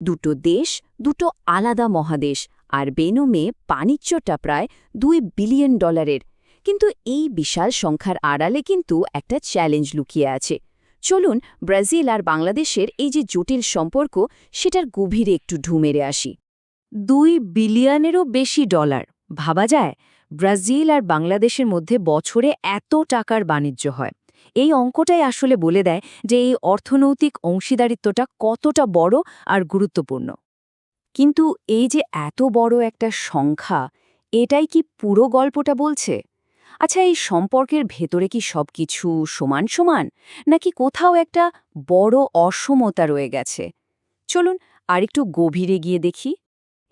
দুটো দেশ, দুটো আলাদা মহাদেশ, আর বেনুমে বাণিজ্যটা প্রায় $2 বিলিয়ন। কিন্তু এই বিশাল সংখ্যার আড়ালে কিন্তু একটা চ্যালেঞ্জ লুকিয়ে আছে। চলুন ব্রাজিল আর বাংলাদেশের এই যে জটিল সম্পর্ক, সেটার গভীরে একটু ঢু মেরে আসি। $2 বিলিয়নেরও বেশি ডলার, ভাবা যায়? ব্রাজিল আর বাংলাদেশের মধ্যে বছরে এত টাকার বাণিজ্য হয়। এই অঙ্কটাই আসলে বলে দেয় যে এই অর্থনৈতিক অংশীদারিত্বটা কতটা বড় আর গুরুত্বপূর্ণ। কিন্তু এই যে এত বড় একটা সংখ্যা, এটাই কি পুরো গল্পটা বলছে? আচ্ছা, এই সম্পর্কের ভেতরে কি সবকিছু সমান সমান, নাকি কোথাও একটা বড় অসমতা রয়ে গেছে? চলুন আরেকটু গভীরে গিয়ে দেখি।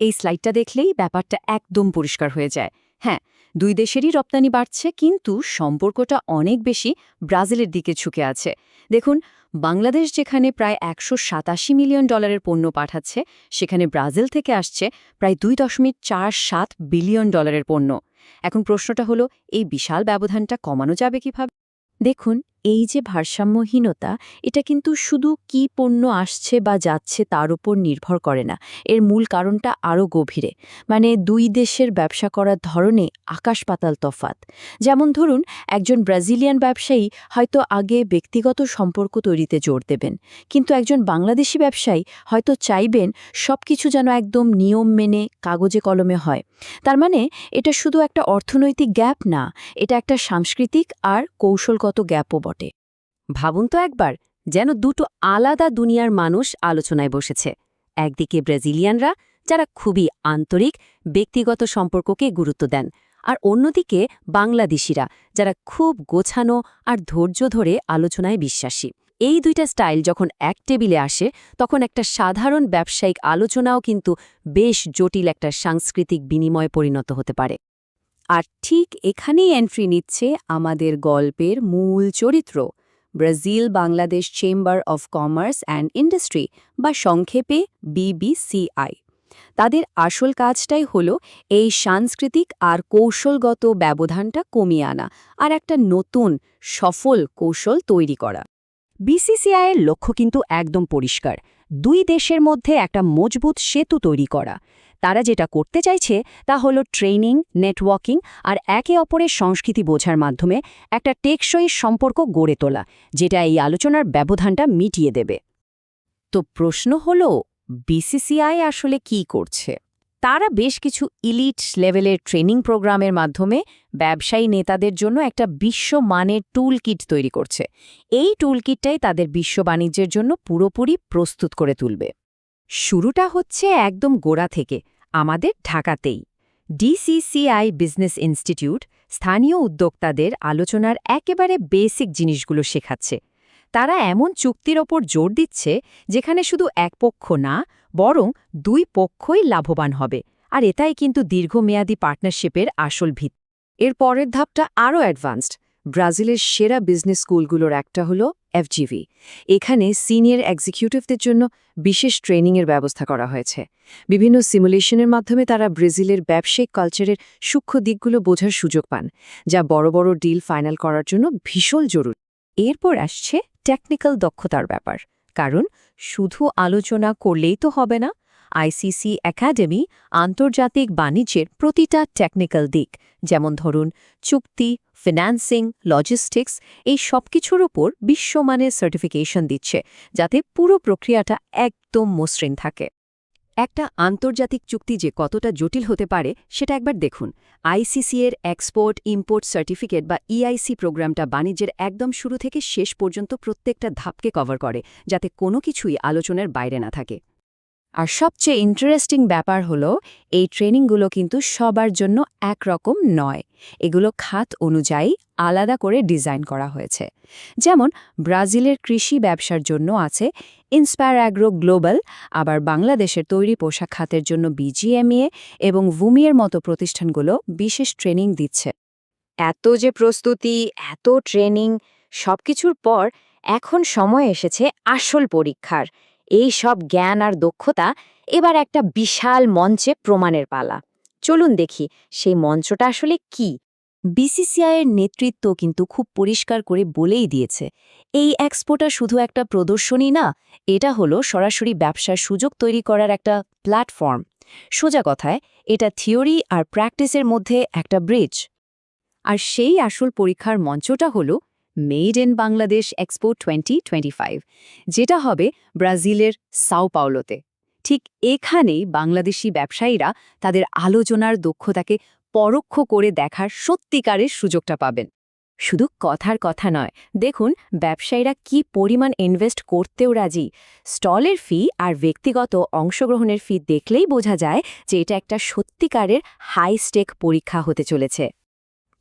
এই স্লাইডটা দেখলেই ব্যাপারটা একদম পরিষ্কার হয়ে যায়। হ্যাঁ, দুই দেশেরই রপ্তানি বাড়ছে, কিন্তু সম্পর্কটা অনেক বেশি ব্রাজিলের দিকে ঝুঁকে আছে। দেখুন, বাংলাদেশ যেখানে প্রায় $187 মিলিয়ন পণ্য পাঠাচ্ছে, সেখানে ব্রাজিল থেকে আসছে প্রায় $2.47 বিলিয়ন পণ্য। এখন প্রশ্নটা হলো, এই বিশাল ব্যবধানটা কমানো যাবে কিভাবে? দেখুন, এই যে ভারসাম্যহীনতা, এটা কিন্তু শুধু কি পণ্য আসছে বা যাচ্ছে তার উপর নির্ভর করে না। এর মূল কারণটা আরও গভীরে। মানে দুই দেশের ব্যবসা করার ধরনে আকাশ-পাতাল তফাত। যেমন ধরুন, একজন ব্রাজিলিয়ান ব্যবসায়ী হয়তো আগে ব্যক্তিগত সম্পর্ক তৈরিতে জোর দেবেন, কিন্তু একজন বাংলাদেশি ব্যবসায়ী হয়তো চাইবেন সবকিছু যেন একদম নিয়ম মেনে কাগজে কলমে হয়। তার মানে এটা শুধু একটা অর্থনৈতিক গ্যাপ না, এটা একটা সাংস্কৃতিক আর কৌশলগত গ্যাপও বটে। ভাবুন তো একবার, যেন দুটো আলাদা দুনিয়ার মানুষ আলোচনায় বসেছে। একদিকে ব্রাজিলিয়ানরা, যারা খুবই আন্তরিক, ব্যক্তিগত সম্পর্ককে গুরুত্ব দেন, আর অন্যদিকে বাংলাদেশিরা, যারা খুব গোছানো আর ধৈর্য ধরে আলোচনায় বিশ্বাসী। এই দুইটা স্টাইল যখন এক টেবিলে আসে, তখন একটা সাধারণ ব্যবসায়িক আলোচনাও কিন্তু বেশ জটিল একটা সাংস্কৃতিক বিনিময়ে পরিণত হতে পারে। আর ঠিক এখানেই এন্ট্রি নিচ্ছে আমাদের গল্পের মূল চরিত্র, Brazil Bangladesh chamber of commerce and industry, বা সংক্ষেপে BBCI। তাদের আসল কাজটাই হলো এই সাংস্কৃতিক আর কৌশলগত ব্যবধানটা কমিয়ে আনা আর একটা নতুন, সফল কৌশল তৈরি করা। BCCI-এর লক্ষ্য কিন্তু একদম পরিষ্কার, দুই দেশের মধ্যে একটা মজবুত সেতু তৈরি করা। তারা যেটা করতে চাইছে তা হলো ট্রেনিং, নেটওয়ার্কিং আর একে অপরের সংস্কৃতি বোঝার মাধ্যমে একটা টেকসই সম্পর্ক গড়ে তোলা, যেটা এই আলোচনার ব্যবধানটা মিটিয়ে দেবে। তো প্রশ্ন হলো, BCCI আসলে কি করছে? তারা বেশ কিছু ইলিট লেভেলের ট্রেনিং প্রোগ্রামের মাধ্যমে ব্যবসায়ী নেতাদের জন্য একটা বিশ্বমানের টুল কিট তৈরি করছে। এই টুল কিটটাই তাদের বিশ্ব বাণিজ্যের জন্য পুরোপুরি প্রস্তুত করে তুলবে। শুরুটা হচ্ছে একদম গোড়া থেকে, আমাদের ঢাকাতেই। DCCI বিজনেস ইনস্টিটিউট স্থানীয় উদ্যোক্তাদের আলোচনার একেবারে বেসিক জিনিসগুলো শেখাচ্ছে। তারা এমন চুক্তির ওপর জোর দিচ্ছে যেখানে শুধু এক পক্ষ না, বরং দুই পক্ষই লাভবান হবে, আর এটাই কিন্তু দীর্ঘমেয়াদী পার্টনারশিপের আসল ভিত। এর পরের ধাপটা আরও অ্যাডভান্সড। ব্রাজিলের সেরা বিজনেস স্কুলগুলোর একটা হলো FGV। এখানে সিনিয়র এক্সিকিউটিভদের জন্য বিশেষ ট্রেনিংয়ের ব্যবস্থা করা হয়েছে। বিভিন্ন সিমুলেশনের মাধ্যমে তারা ব্রাজিলের ব্যবসায়িক কালচারের সূক্ষ্ম দিকগুলো বোঝার সুযোগ পান, যা বড় বড় ডিল ফাইনাল করার জন্য ভীষণ জরুরি। এরপর আসছে টেকনিক্যাল দক্ষতার ব্যাপার, কারণ শুধু আলোচনা করলেই তো হবে না। ICC একাডেমি আন্তর্জাতিক বাণিজ্যের প্রতিটা টেকনিক্যাল দিক, যেমন ধরুন চুক্তি, ফিন্যান্সিং, লজিস্টিক্স, এই সবকিছুর উপর বিশ্বমানের সার্টিফিকেশন দিচ্ছে, যাতে পুরো প্রক্রিয়াটা একদম মসৃণ থাকে। একটা আন্তর্জাতিক চুক্তি যে কতটা জটিল হতে পারে সেটা একবার দেখুন। ICC-এর এক্সপোর্ট ইম্পোর্ট সার্টিফিকেট বা EIC প্রোগ্রামটা বাণিজ্যের একদম শুরু থেকে শেষ পর্যন্ত প্রত্যেকটা ধাপকে কভার করে, যাতে কোনো কিছুই আলোচনার বাইরে না থাকে। আর সবচেয়ে ইন্টারেস্টিং ব্যাপার হলো, এই ট্রেনিংগুলো কিন্তু সবার জন্য একরকম নয়। এগুলো খাত অনুযায়ী আলাদা করে ডিজাইন করা হয়েছে। যেমন ব্রাজিলের কৃষি ব্যবসার জন্য আছে ইন্সপায়ার অ্যাগ্রো গ্লোবাল, আবার বাংলাদেশের তৈরি পোশাক খাতের জন্য BGMEA এবং ভূমিয়ের মতো প্রতিষ্ঠানগুলো বিশেষ ট্রেনিং দিচ্ছে। এত যে প্রস্তুতি, এত ট্রেনিং, সবকিছুর পর এখন সময় এসেছে আসল পরীক্ষার। এই সব জ্ঞান আর দক্ষতা এবার একটা বিশাল মঞ্চে প্রমাণের পালা। চলুন দেখি সেই মঞ্চটা আসলে কি। বিসিসিআইয়ের নেতৃত্ব কিন্তু খুব পরিষ্কার করে বলেই দিয়েছে, এই এক্সপোটা শুধু একটা প্রদর্শনী না, এটা হলো সরাসরি ব্যবসার সুযোগ তৈরি করার একটা প্ল্যাটফর্ম। সোজা কথায়, এটা থিওরি আর প্র্যাকটিসের মধ্যে একটা ব্রিজ। আর সেই আসল পরীক্ষার মঞ্চটা হলো মেড ইন বাংলাদেশ এক্সপো 2025, যেটা হবে ব্রাজিলের সাও পাওলোতে। ঠিক এখানেই বাংলাদেশি ব্যবসায়ীরা তাদের আলোচনার দক্ষতাকে পরোক্ষ করে দেখার সত্যিকারের সুযোগটা পাবেন। শুধু কথার কথা নয়, দেখুন ব্যবসায়ীরা কি পরিমাণ ইনভেস্ট করতেও রাজি। স্টলের ফি আর ব্যক্তিগত অংশগ্রহণের ফি দেখলেই বোঝা যায় যে এটা একটা সত্যিকারের হাই স্টেক পরীক্ষা হতে চলেছে।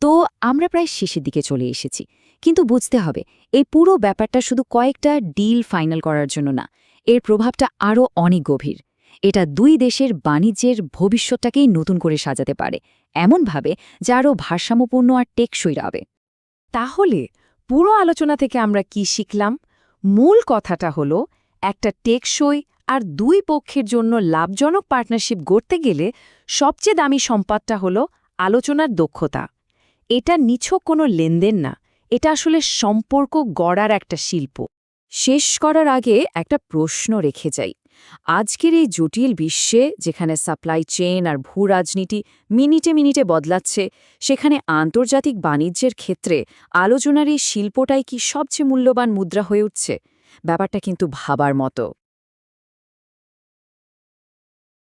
তো আমরা প্রায় শেষের দিকে চলে এসেছি, কিন্তু বুঝতে হবে এই পুরো ব্যাপারটা শুধু কয়েকটা ডিল ফাইনাল করার জন্য না, এর প্রভাবটা আরও অনেক গভীর। এটা দুই দেশের বাণিজ্যের ভবিষ্যৎটাকেই নতুন করে সাজাতে পারে, এমনভাবে যা আরও ভারসাম্যপূর্ণ আর টেকসই হবে। তাহলে পুরো আলোচনা থেকে আমরা কি শিখলাম? মূল কথাটা হলো, একটা টেকসই আর দুই পক্ষের জন্য লাভজনক পার্টনারশিপ গড়তে গেলে সবচেয়ে দামি সম্পদটা হলো আলোচনার দক্ষতা। এটা নিছক কোনো লেনদেন না, এটা আসলে সম্পর্ক গড়ার একটা শিল্প। শেষ করার আগে একটা প্রশ্ন রেখে যাই। আজকের এই জটিল বিশ্বে, যেখানে সাপ্লাই চেইন আর ভূ রাজনীতি মিনিটে মিনিটে বদলাচ্ছে, সেখানে আন্তর্জাতিক বাণিজ্যের ক্ষেত্রে আলোচনার এই শিল্পটাই কি সবচেয়ে মূল্যবান মুদ্রা হয়ে উঠছে? ব্যাপারটা কিন্তু ভাবার মতো।